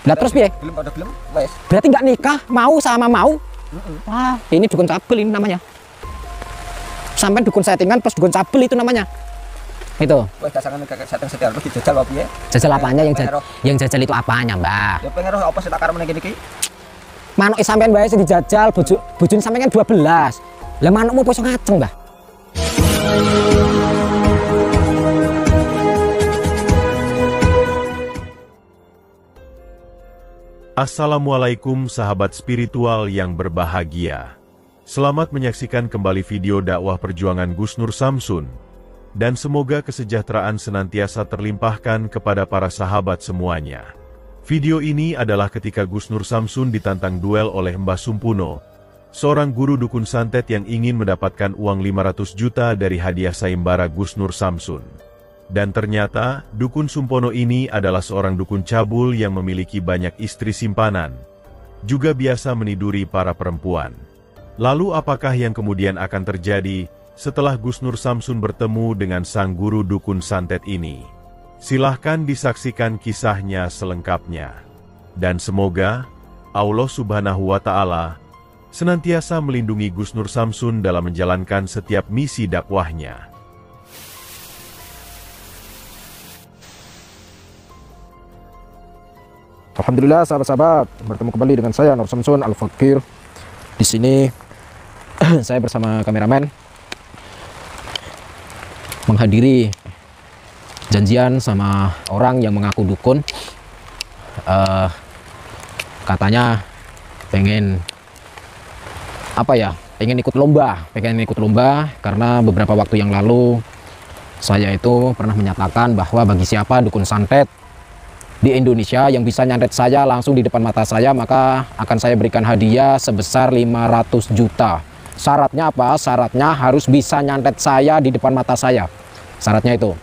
Lah terus piye? Belum ada belum, wes. Berarti nggak nikah, mau sama mau? Wah, ini dukun cabul ini namanya. Sampai dukun settingan plus dukun cabul itu namanya. Itu. Wes dasangan kakek setting setir terus dijajal apa piye? Jajal apanya yang jajal itu apanya, Mbah? Ya pengen roh apa sih tak karep ngene iki? Manuk sampean wae sing dijajal, bojone sampean kan 12. Lah manukmu poso ngaceng, Mbah. Assalamualaikum sahabat spiritual yang berbahagia. Selamat menyaksikan kembali video dakwah perjuangan Gus Nur Samsun. Dan semoga kesejahteraan senantiasa terlimpahkan kepada para sahabat semuanya. Video ini adalah ketika Gus Nur Samsun ditantang duel oleh Mbah Sumpuno, seorang guru dukun santet yang ingin mendapatkan uang 500 juta dari hadiah sayembara Gus Nur Samsun. Dan ternyata, dukun Sumpono ini adalah seorang dukun cabul yang memiliki banyak istri simpanan, juga biasa meniduri para perempuan. Lalu apakah yang kemudian akan terjadi setelah Gus Nur Samsun bertemu dengan sang guru dukun santet ini? Silahkan disaksikan kisahnya selengkapnya. Dan semoga Allah Subhanahu wa Ta'ala senantiasa melindungi Gus Nur Samsun dalam menjalankan setiap misi dakwahnya. Alhamdulillah sahabat-sahabat, bertemu kembali dengan saya Nur Samsun Al-Fakir. Di sini saya bersama kameramen menghadiri janjian sama orang yang mengaku dukun. Katanya pengen pengen ikut lomba karena beberapa waktu yang lalu saya itu pernah menyatakan bahwa bagi siapa dukun santet di Indonesia yang bisa nyantet saya langsung di depan mata saya, maka akan saya berikan hadiah sebesar 500 juta. Syaratnya apa? Syaratnya harus bisa nyantet saya di depan mata saya. Syaratnya itu.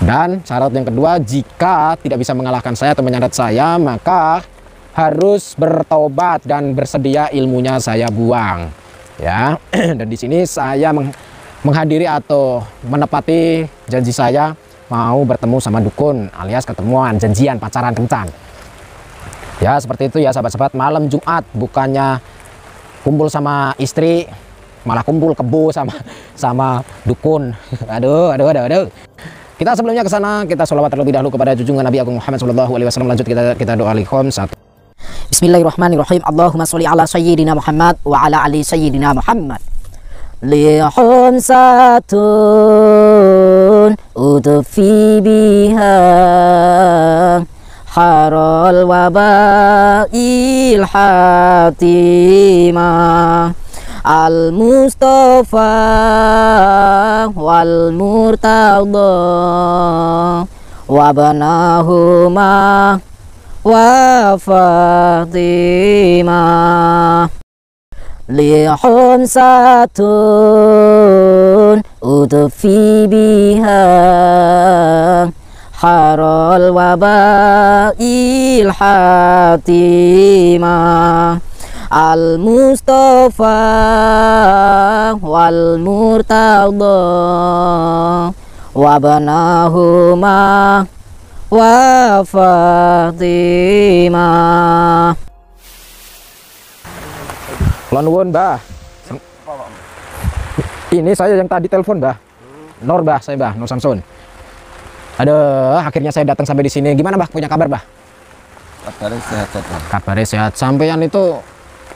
Dan syarat yang kedua, jika tidak bisa mengalahkan saya atau menyantet saya, maka harus bertobat dan bersedia ilmunya saya buang. Ya. Dan di sini saya menghadiri atau menepati janji saya mau bertemu sama dukun alias ketemuan, janjian, pacaran kencan. Ya seperti itu ya sahabat-sahabat. Malam Jumat bukannya kumpul sama istri, malah kumpul kebo sama dukun. Aduh. Kita sebelumnya ke sana, kita sholawat terlebih dahulu kepada junjungan Nabi Agung Muhammad SAW. Lanjut kita doa likhom. Bismillahirrahmanirrahim. Allahumma sholli ala sayyidina Muhammad wa ala ali sayyidina Muhammad. Lihum satun udfi biha harol wabail hatimah al mustafa wal murtada wabanahuma wa fatimah. Lihum satun udfi biha harol wabail hatimah al mustafa wal murtada wabanahuma wa fatimah. Nuwun, Mbah. Ini saya yang tadi telepon, Mbah. Nur, Mbah, saya Mbah, Nur Samsun. Aduh, akhirnya saya datang sampai di sini. Gimana, Mbah? Punya kabar, Mbah? Kabarnya sehat, Mbah. Kabarnya sehat. Sampean itu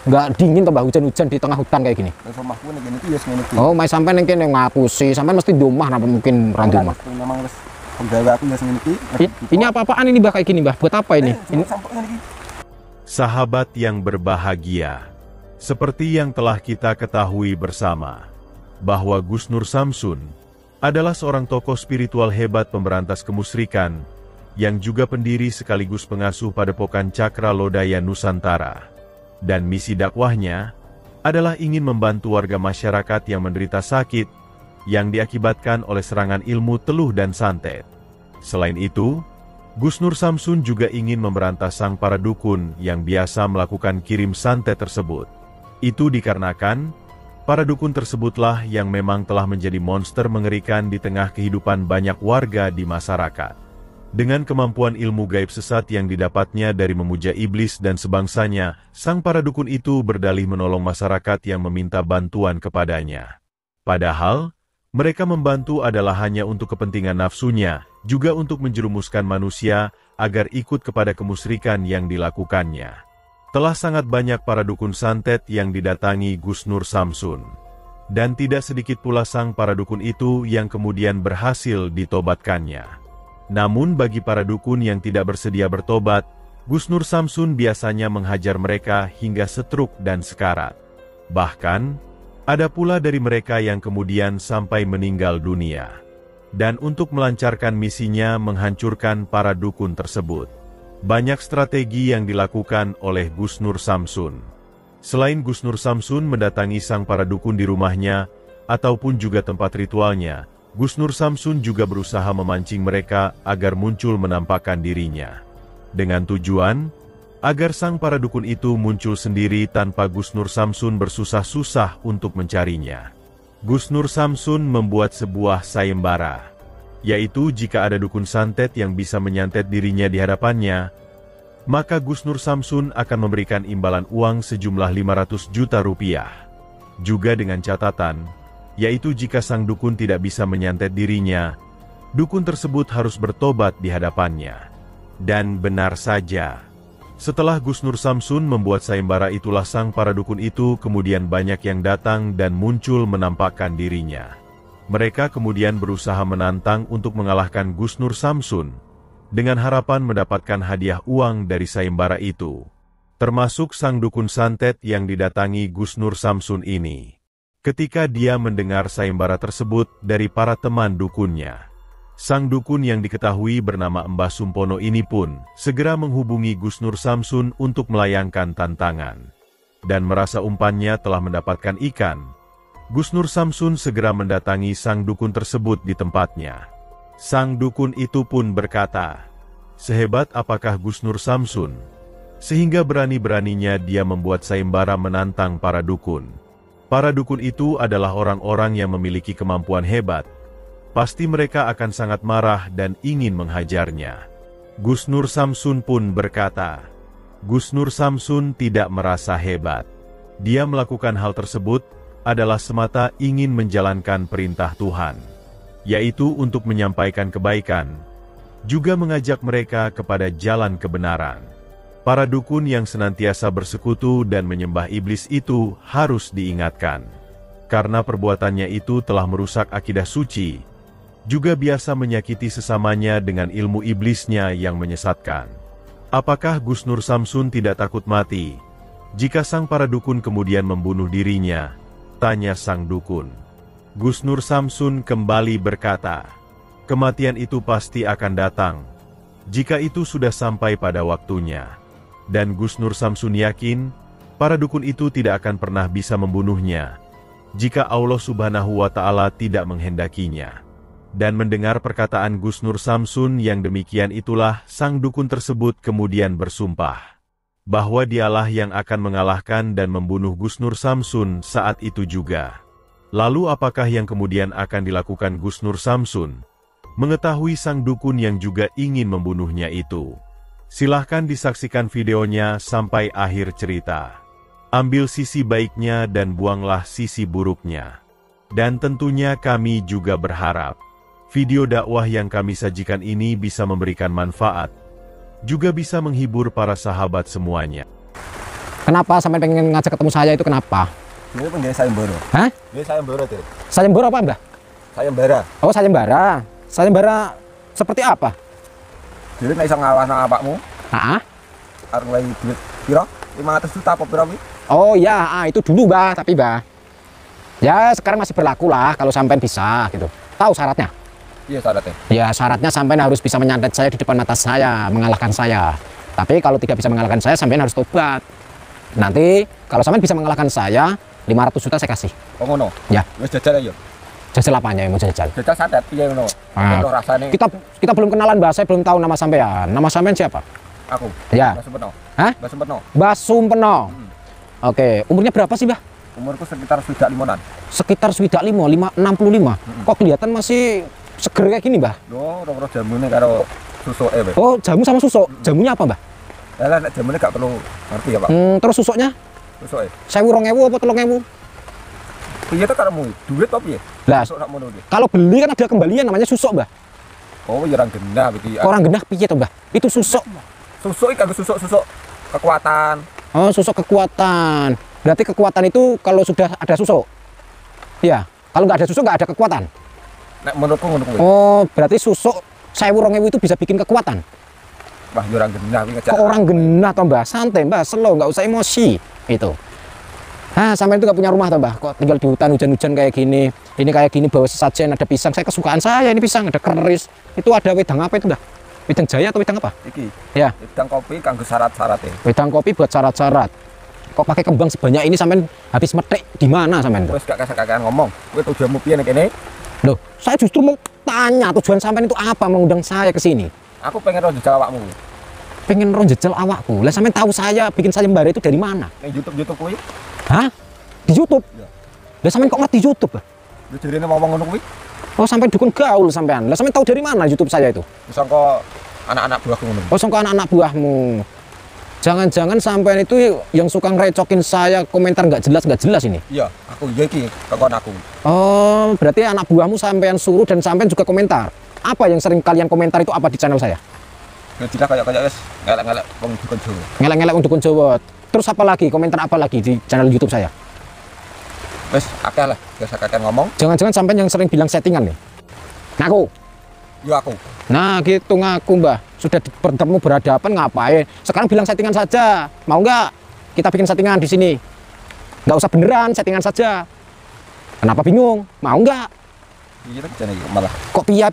nggak dingin toh, Mbah, hujan-hujan di tengah hutan kayak gini? Rumahku nih gini ya segini. Oh, mai sampean ning kene ngapusi. Sampean mesti di rumah napa mungkin ra di rumah? Memang wis penggawe aku ya segini. Ini apa-apaan ini, Mbah, kayak gini, Mbah? Buat apa ini? Sahabat yang berbahagia, seperti yang telah kita ketahui bersama, bahwa Gus Nur Samsun adalah seorang tokoh spiritual hebat pemberantas kemusyrikan, yang juga pendiri sekaligus pengasuh Padepokan Cakra Lodaya Nusantara. Dan misi dakwahnya adalah ingin membantu warga masyarakat yang menderita sakit, yang diakibatkan oleh serangan ilmu teluh dan santet. Selain itu, Gus Nur Samsun juga ingin memberantas sang para dukun yang biasa melakukan kirim santet tersebut. Itu dikarenakan, para dukun tersebutlah yang memang telah menjadi monster mengerikan di tengah kehidupan banyak warga di masyarakat. Dengan kemampuan ilmu gaib sesat yang didapatnya dari memuja iblis dan sebangsanya, sang para dukun itu berdalih menolong masyarakat yang meminta bantuan kepadanya. Padahal, mereka membantu adalah hanya untuk kepentingan nafsunya, juga untuk menjerumuskan manusia agar ikut kepada kemusyrikan yang dilakukannya. Telah sangat banyak para dukun santet yang didatangi Gus Nur Samsun. Dan tidak sedikit pula sang para dukun itu yang kemudian berhasil ditobatkannya. Namun bagi para dukun yang tidak bersedia bertobat, Gus Nur Samsun biasanya menghajar mereka hingga setruk dan sekarat. Bahkan, ada pula dari mereka yang kemudian sampai meninggal dunia. Dan untuk melancarkan misinya menghancurkan para dukun tersebut, banyak strategi yang dilakukan oleh Gus Nur Samsun. Selain Gus Nur Samsun mendatangi sang para dukun di rumahnya, ataupun juga tempat ritualnya, Gus Nur Samsun juga berusaha memancing mereka agar muncul menampakkan dirinya. Dengan tujuan, agar sang para dukun itu muncul sendiri tanpa Gus Nur Samsun bersusah-susah untuk mencarinya. Gus Nur Samsun membuat sebuah sayembara, yaitu jika ada dukun santet yang bisa menyantet dirinya di hadapannya, maka Gus Nur Samsun akan memberikan imbalan uang sejumlah 500 juta rupiah. Juga dengan catatan, yaitu jika sang dukun tidak bisa menyantet dirinya, dukun tersebut harus bertobat di hadapannya. Dan benar saja, setelah Gus Nur Samsun membuat sayembara itulah sang para dukun itu kemudian banyak yang datang dan muncul menampakkan dirinya. Mereka kemudian berusaha menantang untuk mengalahkan Gus Nur Samsun, dengan harapan mendapatkan hadiah uang dari sayembara itu, termasuk sang dukun santet yang didatangi Gus Nur Samsun ini. Ketika dia mendengar sayembara tersebut dari para teman dukunnya, sang dukun yang diketahui bernama Mbah Sumpono ini pun segera menghubungi Gus Nur Samsun untuk melayangkan tantangan. Dan merasa umpannya telah mendapatkan ikan, Gus Nur Samsun segera mendatangi sang dukun tersebut di tempatnya. Sang dukun itu pun berkata, sehebat apakah Gus Nur Samsun, sehingga berani-beraninya dia membuat sayembara menantang para dukun. Para dukun itu adalah orang-orang yang memiliki kemampuan hebat. Pasti mereka akan sangat marah dan ingin menghajarnya. Gus Nur Samsun pun berkata, Gus Nur Samsun tidak merasa hebat. Dia melakukan hal tersebut adalah semata ingin menjalankan perintah Tuhan, yaitu untuk menyampaikan kebaikan, juga mengajak mereka kepada jalan kebenaran. Para dukun yang senantiasa bersekutu dan menyembah iblis itu harus diingatkan, karena perbuatannya itu telah merusak akidah suci, juga biasa menyakiti sesamanya dengan ilmu iblisnya yang menyesatkan. Apakah Gus Nur Samsun tidak takut mati jika sang para dukun kemudian membunuh dirinya? Tanya sang dukun. Gus Nur Samsun kembali berkata, kematian itu pasti akan datang, jika itu sudah sampai pada waktunya. Dan Gus Nur Samsun yakin, para dukun itu tidak akan pernah bisa membunuhnya, jika Allah Subhanahu wa Ta'ala tidak menghendakinya. Dan mendengar perkataan Gus Nur Samsun yang demikian itulah sang dukun tersebut kemudian bersumpah, bahwa dialah yang akan mengalahkan dan membunuh Gus Nur Samsun saat itu juga. Lalu apakah yang kemudian akan dilakukan Gus Nur Samsun? Mengetahui sang dukun yang juga ingin membunuhnya itu, silahkan disaksikan videonya sampai akhir cerita. Ambil sisi baiknya dan buanglah sisi buruknya. Dan tentunya kami juga berharap video dakwah yang kami sajikan ini bisa memberikan manfaat, juga bisa menghibur para sahabat semuanya. Kenapa sampai pengen ngajak ketemu saya itu kenapa? Ini pengen sayembara. Hah? Ini sayembara tuh. Sayembara apa, Mbah? Sayembara. Oh, sayembara. Sayembara seperti apa? Jadi nek iso ngawahno awakmu, Ah? arep ngeloyi duit piro? 500 juta apa piro? Oh ya, itu dulu, Mbah, tapi Mbah. Ya, sekarang masih berlaku lah kalau sampai bisa gitu. Tahu syaratnya? Iya syaratnya. Ya, syaratnya sampai harus bisa menyantet saya di depan mata saya, mengalahkan saya. Tapi kalau tidak bisa mengalahkan saya, sampai harus tobat. Nanti kalau sampai bisa mengalahkan saya, 500 juta saya kasih. Oh ngono. Ya. Wis jajal ayo. Jajal apanya yang mau jajal? Jajal santet piye ngono. Ono rasane. Kita belum kenalan, Mbah. Saya belum tahu nama sampean. Nama sampean siapa? Aku. Ya. Mbah Sumpeno. Hah? Mbah Sumpeno. Mbah Sumpeno. Oke, umurnya berapa sih, Mbah? Umurku sekitar 25-an. Sekitar 65, 65. Kok kelihatan masih seger kayak gini, Mbah? Yo, ora-ora jamune karo susuk Mbak. Oh, jamu sama susuk. Jamunya apa, Mbah? Lah nek jamune gak perlu ngerti ya, Pak. Terus susuknya? Susuk 1.000 apa 3.000? piye to karemu? Duit apa piye? Lah, Susuk sakmono iki. kalau beli kan ada kembalian namanya susuk, Mbah. Oh, ya orang genah iki. Orang genah piye to, Mbah? Itu susuk. Susuk iki kanggo susuk kekuatan. Oh, susuk kekuatan. Berarti kekuatan itu kalau sudah ada susuk. Iya. Kalau nggak ada susuk nggak ada kekuatan. Nek menurutku ngono kuwi. Oh, berarti susuk 1.000 itu bisa bikin kekuatan. Wah, ya orang genah iki ngejak. Kok orang genah toh, Mbah? Santai, Mbah, slow, nggak usah emosi. Itu. Ah, sampai itu nggak punya rumah toh, Mbah? Kok tinggal di hutan hujan-hujan kayak gini. Ini kayak gini bawa sesajen, ada pisang. Saya kesukaan saya ini pisang, ada keris. Itu ada wedang apa itu, Mbah? Wedang jaya atau wedang apa? Iki. Ya, Wedang kopi kanggo syarat-syaratnya. wedang kopi buat syarat-syarat. Kok pakai kembang sebanyak ini sampean habis metik di mana sampean tuh? Wis gak kasar-kasaran ngomong. Kowe tujuanmu piye nek kene? Loh, saya justru mau tanya tujuan sampean itu apa mengundang saya ke sini? Aku pengen roh jejak awakmu. Pengen jejel awakku. Lah sampean tahu saya bikin sayembara itu dari mana? Ning YouTube kuwi. Hah? Di YouTube? Iya. Lah sampean kok ngerti YouTube? Bah? Lu jarene ngomong ngono kuwi. Oh, sampai dukun gaul sampean. Lah sampean tahu dari mana YouTube saya itu? Sangka anak-anak buahku ngono. Oh, sangka anak-anak buahmu. Jangan-jangan sampean itu yang suka ngerecokin saya komentar nggak jelas ini. Iya, aku iya iki kakon aku. Oh, berarti anak buahmu sampean suruh dan sampean juga komentar. Apa yang sering kalian komentar itu apa di channel saya? Ngejilah kayak wis ngelek-ngelek wong dukun Jawa. Ngelak-ngelak untuk dukun Jawa. Terus apa lagi? Komentar apa lagi di channel YouTube saya? Wis akeh lah, biasa kakek ngomong. Jangan-jangan sampean yang sering bilang settingan nih. Ngaku. Yo aku. Nah, gitu ngaku, Mbah. Sudah bertemu berhadapan ngapain? Sekarang bilang settingan saja. Mau nggak? Kita bikin settingan di sini. Nggak usah beneran, settingan saja. Kenapa bingung? Mau nggak? Iya tak jane malah. Kok piye?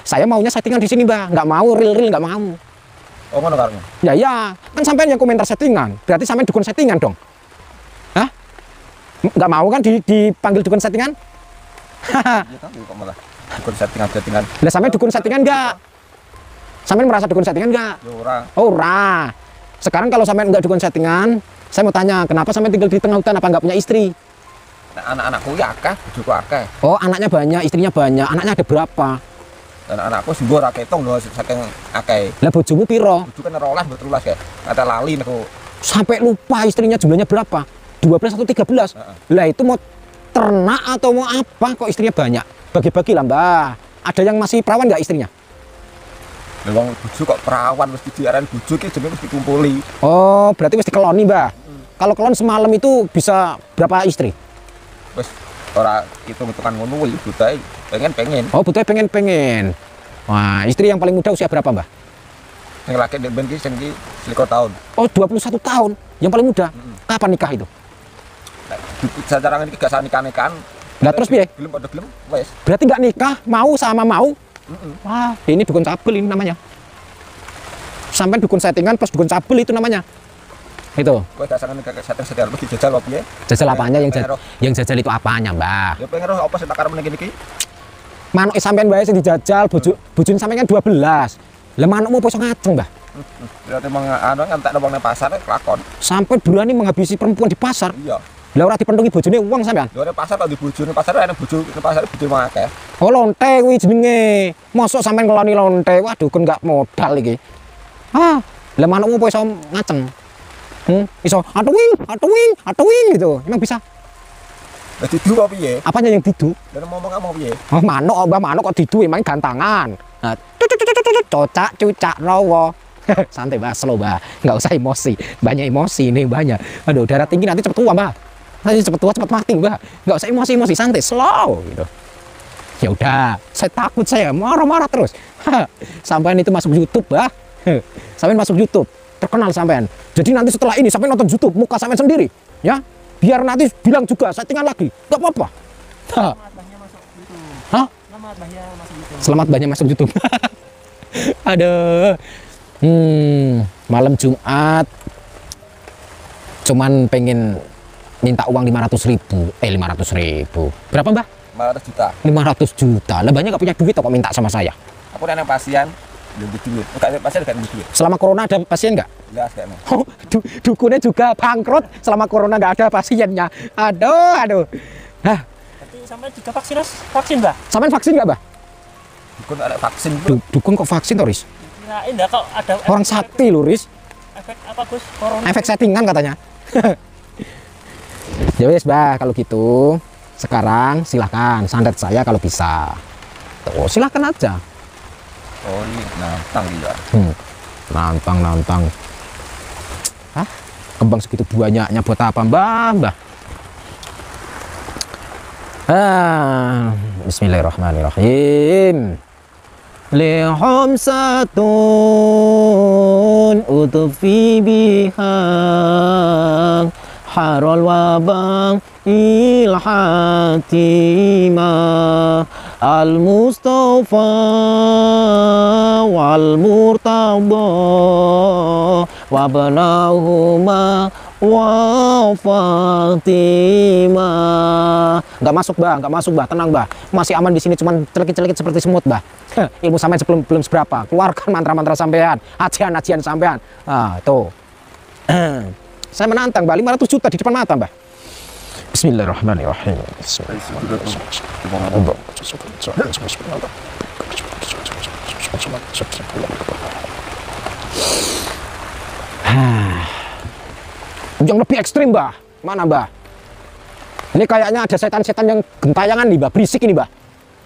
Saya maunya settingan di sini, Mbah. Nggak mau real nggak mau. Oh ngono karemu. Ya, kan sampean yang komentar settingan. Berarti sampean dukun settingan dong. Hah? Nggak mau kan dipanggil dukun settingan? Iya kan kok malah. Dukun settingan. Lah sampean dukun settingan nggak? Sampean merasa dukun settingan nggak? Yo ora. Oh, ora. Sekarang kalau sampean nggak dukun settingan, saya mau tanya, kenapa sampean tinggal di tengah hutan, apa nggak punya istri? Nah, anak-anakku ya akeh, bojoku akeh. Oh, anaknya banyak, istrinya banyak. Anaknya ada berapa? Anak-anakku sing ora ketung lho saking akeh. Lah bojomu piro? Bojoku kan 12 betul kae. Kata lali aku. Sampai lupa istrinya jumlahnya berapa? 12 atau 13? Lah itu mau ternak atau mau apa kok istrinya banyak? Bagi-bagi lah, Mbah. Ada yang masih perawan nggak istrinya? Lah wong bojo kok perawan mesti diaran bojo iki jenenge mesti dikumpuli. Oh, berarti mesti keloni, Mbah. Kalau kelon semalam itu bisa berapa istri? Wis ora hitung-hitungan ngono kuwi butai pengen. Oh, butuh pengen. Wah, istri yang paling muda usia berapa, Mbah? Sing laki nek ben ki sing ki 21 tahun. Oh, 21 tahun. Yang paling muda. Kapan nikah itu? Nek secara iki gak sanikah-nikahan. Lah terus piye? Gelem padha gelem wis. Berarti nggak nikah, mau sama mau? Wah, ini dukun cabul ini namanya. Sampai dukun settingan plus dukun cabul itu namanya. Itu. Kowe gak sangen kakek setting mesti jajal opo piye? Jajal apanya yang jajal itu apanya, Mbah? Ya pengen roh apa sing tak karep ning iki? Manuk sampean wae sing dijajal, bojone sampean kan 12. Lah manukmu apa iso ngajeng, Mbah? Berarti anu ngantek nang pasar kelakon. Sampai berani menghabisi perempuan di pasar. Iya. Lah ora dipentungi bojone uang sampean. Lho nek pasar kok di bojone pasar ana bojo ning pasar bojo akeh. Oh, lonte kuwi jenenge. Mosok sampean ngeloni lonte. Wah, dukun gak modal iki. Ah, lah manukmu apa iso ngajeng? Iso atuwing gitu. Emang bisa? Lah didu apa piye? Apanya yang didu? Lah ngomong apa piye? Oh, manuk, Mbah, manuk kok didu emang gantangan. Nah, cocak cucak rawa. Santai, Mbah, slow, Mbah. Nggak usah emosi. Banyak emosi ini, banyak. Aduh, darah tinggi nanti cepet tua, Mbah. Nanti cepet tua, cepet mati, Mbah. Nggak usah emosi, santai, slow gitu. Ya udah, saya takut, saya marah-marah terus. Sampean itu masuk YouTube, Mbah. Sampean masuk YouTube, terkenal sampean. Jadi nanti setelah ini sampean nonton YouTube muka sampean sendiri, ya. Biar nanti bilang juga settingan lagi. Nggak apa-apa. Hah? Selamat banyak masuk YouTube. Aduh. Malam Jumat cuman pengen minta uang 500.000. 500.000. Berapa, Mbah? 500 juta. 500 juta. Lah banyak gak punya duit kok minta sama saya. Aku nang pasien belum duit. Enggak pasien gak duit. Selama corona ada pasien nggak? Jelas kayaknya. Oh, dukunnya juga bangkrut selama corona nggak ada pasiennya. Aduh. Nah, Berarti sampai 3 vaksin, Mbah? sampean vaksin nggak, Mbah? dukun ada vaksin. Dukun kok vaksin toh, Riz? Kirain dah kok ada Orang sakti loh, Riz. efek apa Gus? Corona. Efek settingan katanya. Ya wes, Bah, kalau gitu sekarang silahkan santet saya kalau bisa. Tuh, silahkan aja. Oh ini nantang ya. Nantang. Hah? Kembang segitu banyaknya buat apa, Mbah? Bismillahirrahmanirrahim. Lihomsatun utufi biha harol wabang ilhatimah al-mustafa wal murtada wabnahuma wa Fatimah. Nggak masuk bah, tenang bah, masih aman di sini, cuman celikit-celikit seperti semut bah. Ilmu sampean belum seberapa, keluarkan mantra-mantra sampean, ajian-ajian sampean. Tuh. Saya menantang bah, 500 juta di depan mata bah. Bismillahirrahmanirrahim. Yang lebih ekstrim bah, mana bah? Ini kayaknya ada setan-setan yang gentayangan nih bah, berisik ini bah.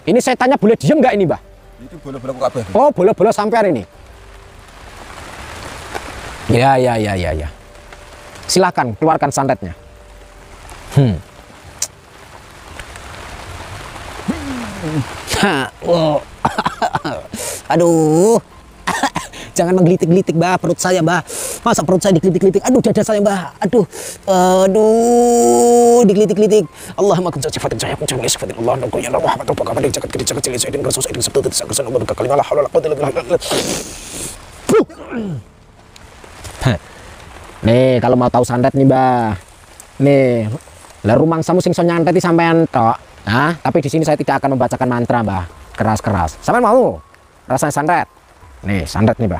Ini setannya boleh diem nggak ini bah? Itu bola-bola kok kabeh. Oh, bola-bola sampean ini. Ya. Silakan keluarkan santetnya. Aduh. Jangan menggelitik-gelitik bah perut saya bah. Masa perut saya digelitik-gelitik? Aduh dada saya bah. Aduh digelitik-gelitik. Allahumma kunca sifatin saya kunca min sifatin Allah dan kuya Allah wa ta'ala pada jagat kiri jagat cilik sayyidin rasul sayyidin sabtu tidak kesan Allah kalimah la haula wala quwwata illa billah. Nih kalau mau tahu santet nih bah. Nih lah rumang samu sing so nyanteti sampean tok. Tapi di sini saya tidak akan membacakan mantra bah. Keras-keras. Sampean mau rasanya santet? Nih, santet nih, bah.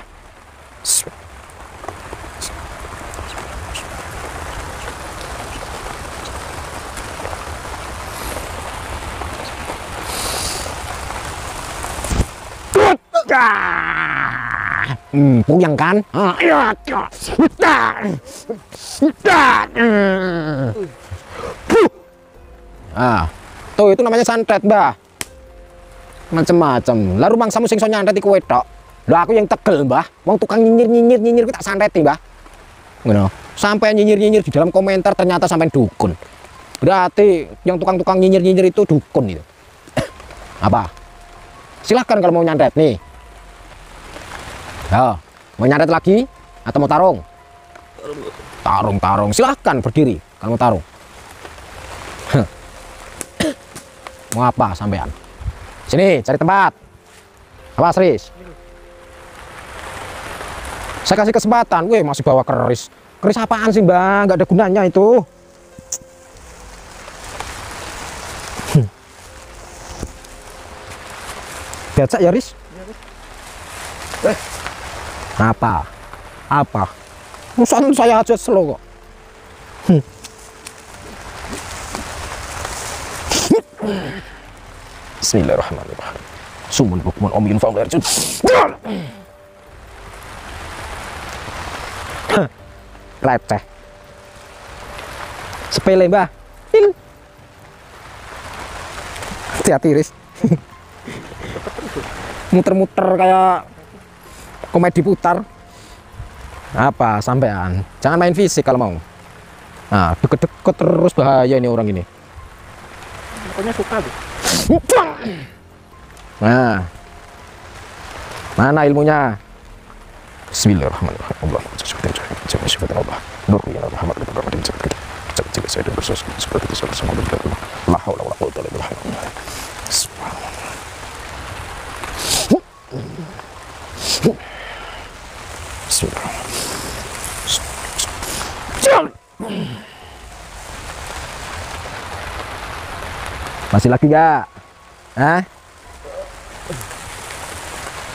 Puyeng kan? Tuh itu namanya santet, bah. Macem-macem. Lah rumang samu sing so nyantet iku wedok. Lah aku yang tegel mbah, wong tukang nyinyir tak santeti mbah. Ngono. Sampai nyinyir di dalam komentar ternyata sampai dukun. Berarti yang tukang nyinyir itu dukun itu. Apa? Silahkan kalau mau nyantet nih. Ya, mau nyantet lagi atau mau tarung? Tarung. Silahkan berdiri kalau mau tarung. Mau apa sampean? Sini cari tempat. Apa Riz? Saya kasih kesempatan, weh masih bawa keris. Keris apaan sih mbak? Nggak ada gunanya itu. Becak ya Riz? Apa? Musuhan saya aja slow kok. Bismillahirrahmanirrahim. Sumun bukmun omiyun fa'ulayar jun. Leceh. Sepele mbah. Hati-hati Riz. Muter-muter kayak komedi putar. Apa sampean? Jangan main fisik kalau mau. Nah, deket-deket terus bahaya ini orang ini. Pokoknya suka tuh. Nah. Mana ilmunya? Bismillahirrahmanirrahim. Allah Allah. Nur ya Muhammad cek saya bersos seperti itu sama Allah. La haula wala quwwata illa billah. Masih lagi gak?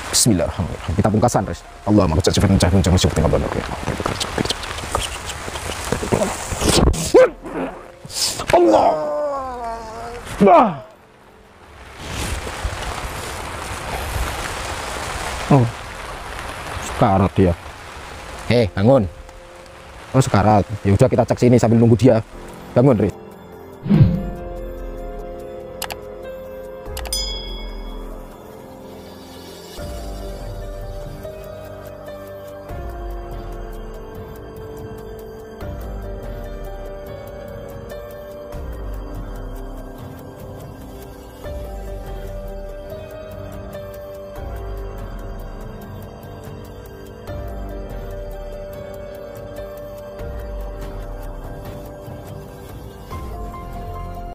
Bismillahirrahmanirrahim. Kita pungkasan, Riz. Allah maha cacifat mencahun jangan syukur tinggal benar. Allah. Sekarat dia. Bangun. Oh sekarat. Ya udah kita cek sini sambil nunggu dia. Bangun, Riz.